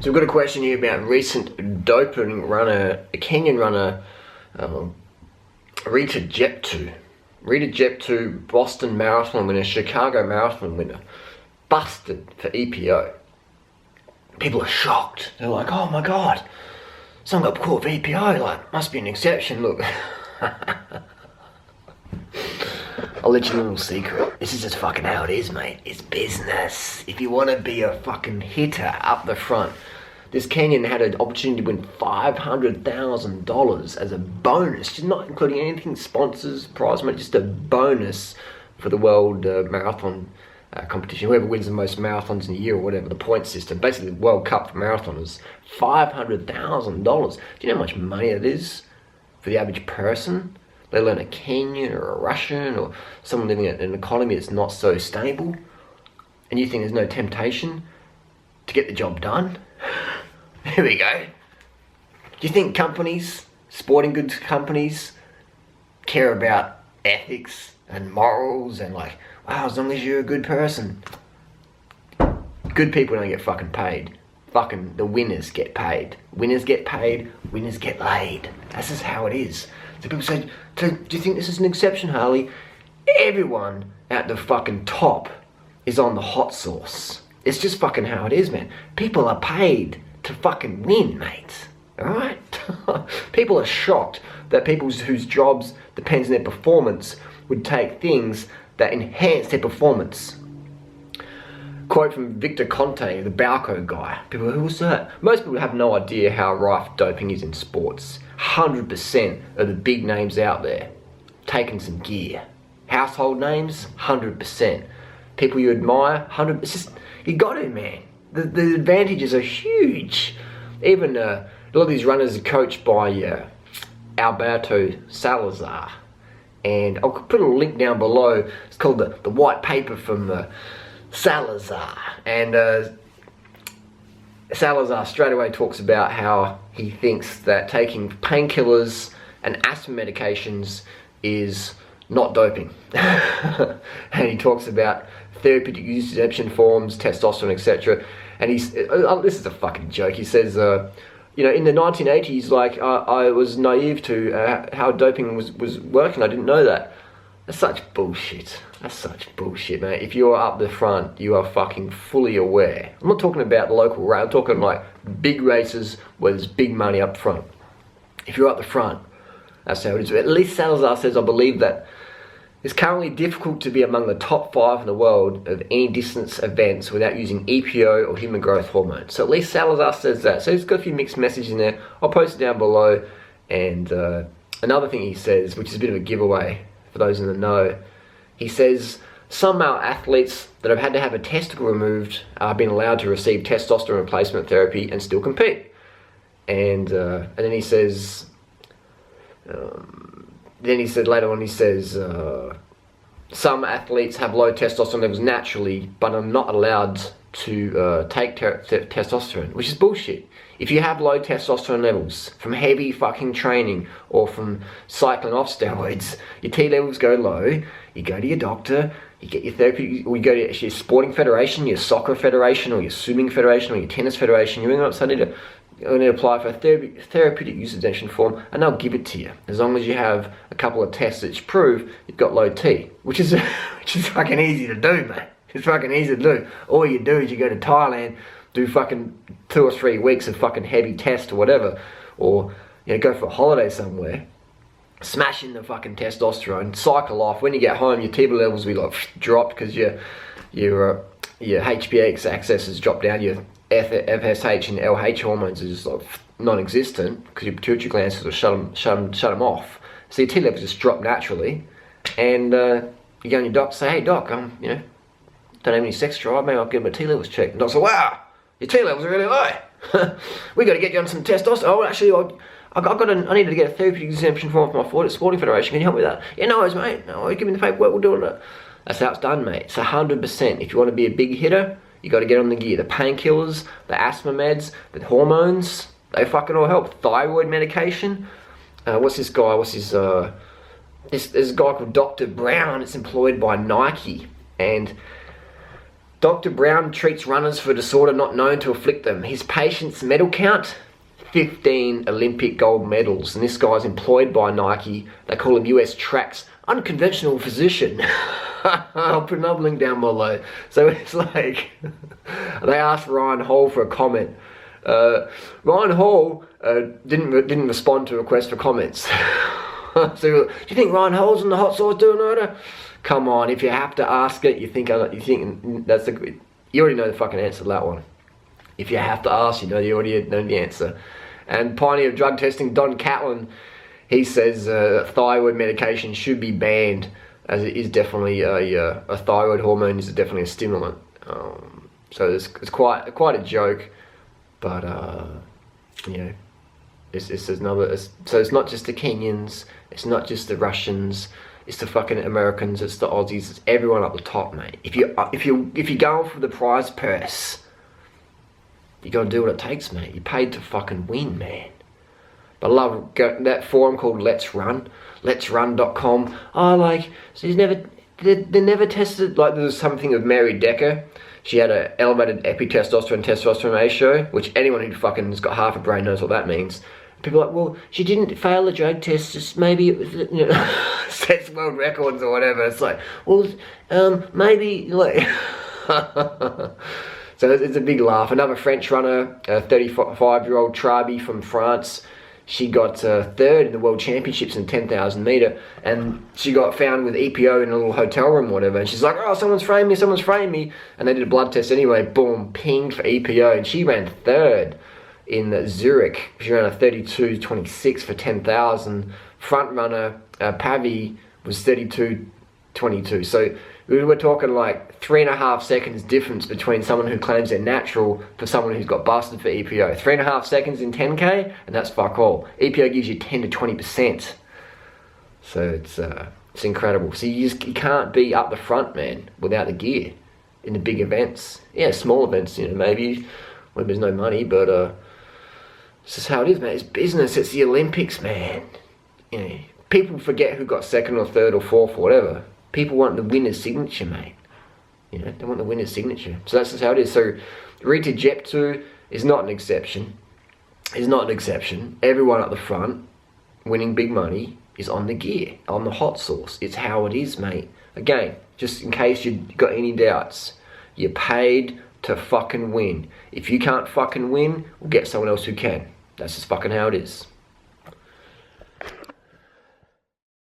So we've got a question here about recent doping runner, a Kenyan runner, Rita Jeptu, Boston Marathon winner, Chicago Marathon winner, busted for EPO. People are shocked. They're like, oh my god, someone got caught for EPO, like, must be an exception, look. I'll let you know a little secret. This is just fucking how it is, mate. It's business. If you want to be a fucking hitter up the front, this Kenyan had an opportunity to win $500,000 as a bonus, just not including anything, sponsors, prize money, just a bonus for the world marathon competition. Whoever wins the most marathons in a year or whatever, the point system, basically the World Cup for marathoners, $500,000. Do you know how much money it is for the average person? Let alone a Kenyan or a Russian or someone living in an economy that's not so stable, and you think there's no temptation to get the job done? Here we go. Do you think companies, sporting goods companies, care about ethics and morals and like, wow, as long as you're a good person? Good people don't get fucking paid. Fucking the winners get paid. Winners get paid, winners get laid. That's just how it is. So people say, do you think this is an exception, Harley? Everyone at the fucking top is on the hot sauce. It's just fucking how it is, man. People are paid to fucking win, mate. Alright? People are shocked that people whose jobs depends on their performance would take things that enhance their performance. Quote from Victor Conte, the Balco guy. People, who's that? Most people have no idea how rife doping is in sports. 100% of the big names out there taking some gear. Household names, 100%. People you admire, 100%. It's just, you got it, man. The advantages are huge. Even a lot of these runners are coached by Alberto Salazar. And I'll put a link down below. It's called the white paper from Salazar. And Salazar straight away talks about how he thinks that taking painkillers and asthma medications is not doping. And he talks about therapeutic use exemption forms, testosterone, etc. And he's, this is a fucking joke, he says, you know, in the 1980s, like, I was naive to how doping was working, I didn't know that. That's such bullshit. That's such bullshit, man. If you're up the front, you are fucking fully aware. I'm not talking about the local race, I'm talking like big races where there's big money up front. If you're up the front, that's how it is. At least Salazar says, I believe that it's currently difficult to be among the top 5 in the world of any distance events without using EPO or human growth hormone. So at least Salazar says that. So he's got a few mixed messages in there. I'll post it down below. And another thing he says, which is a bit of a giveaway for those in the know, he says some male athletes that have had to have a testicle removed are being allowed to receive testosterone replacement therapy and still compete. And then he says, later on he says, some athletes have low testosterone levels naturally, but are not allowed to take testosterone, which is bullshit. If you have low testosterone levels from heavy fucking training or from cycling off steroids, your T levels go low, you go to your doctor, you get your therapy, or you go to your sporting federation, your soccer federation, or your swimming federation, or your tennis federation, you ring up, so I need to apply for a therapeutic use exemption form, and they'll give it to you, as long as you have a couple of tests that prove you've got low T, which is fucking easy to do, mate. It's fucking easy to do. All you do is you go to Thailand, do fucking 2 or 3 weeks of fucking heavy test or whatever, or you know, go for a holiday somewhere, smash in the fucking testosterone, cycle off. When you get home, your T levels will be like dropped because your HPX access has dropped down. Your FSH and LH hormones are just like non-existent because your pituitary glands sort of shut them off. So your T levels just drop naturally, and you go to your doc, say, hey doc, you know, don't have any sex drive, maybe I'll get my T levels checked. And doc's like, wow, your T levels are really low. We got to get you on some testosterone. Oh, actually, I need to get a therapeutic exemption form for my sporting federation. Can you help me with that? Yeah, no worries, mate. No, give me the paperwork. We'll do it. That's how it's done, mate. It's 100%. If you want to be a big hitter, you got to get on the gear. The painkillers, the asthma meds, the hormones, they fucking all help. Thyroid medication. What's this guy? There's a guy called Dr. Brown. It's employed by Nike, and Dr. Brown treats runners for a disorder not known to afflict them. His patient's medal count? 15 Olympic gold medals. And this guy's employed by Nike. They call him US Track's unconventional physician. I'll put another link down below. So it's like, they asked Ryan Hall for a comment. Ryan Hall didn't respond to a request for comments. So, do you think Ryan Hall's in the hot sauce doing order? Come on, if you have to ask it, you think that's the, you already know the fucking answer to that one. If you have to ask, you already know the answer. And pioneer of drug testing, Don Catlin, he says thyroid medication should be banned, as it is definitely a thyroid hormone is definitely a stimulant. So it's quite a joke, but it's another. So it's not just the Kenyans, it's not just the Russians, it's the fucking Americans, it's the Aussies, it's everyone up the top, mate. If you're going for the prize purse, you gotta do what it takes, mate. You're paid to fucking win, man. But I love that forum called Let's Run, letsrun.com. So they never tested, like there was something of Mary Decker. She had an elevated testosterone ratio, which anyone who fucking has got half a brain knows what that means. People are like, well, she didn't fail the drug test, just maybe it was, sets world records or whatever. It's like, well, maybe, like, so it's a big laugh. Another French runner, a 35-year-old Trabi from France, she got third in the World Championships in 10,000 metre, and she got found with EPO in a little hotel room or whatever, and she's like, oh, someone's framed me, and they did a blood test anyway, boom, pinged for EPO, and she ran third in Zurich. She ran a 32.26 for 10,000. Front runner, Pavi, was 32.22. So we're talking like 3.5 seconds difference between someone who claims they're natural for someone who's got busted for EPO. 3.5 seconds in 10K, and that's fuck all. EPO gives you 10 to 20%. So it's incredible. So you can't be up the front, man, without the gear in the big events. Yeah, small events, maybe when there's no money, but it's just how it is, man. It's business. It's the Olympics, man. People forget who got second or third or fourth or whatever. People want the winner's signature, mate. They want the winner's signature. So that's just how it is. So Rita Jeptu is not an exception. Is not an exception. Everyone up the front, winning big money, is on the gear, on the hot sauce. It's how it is, mate. Again, just in case you got any doubts, you're paid to fucking win. If you can't fucking win, we'll get someone else who can. That's just fucking how it is.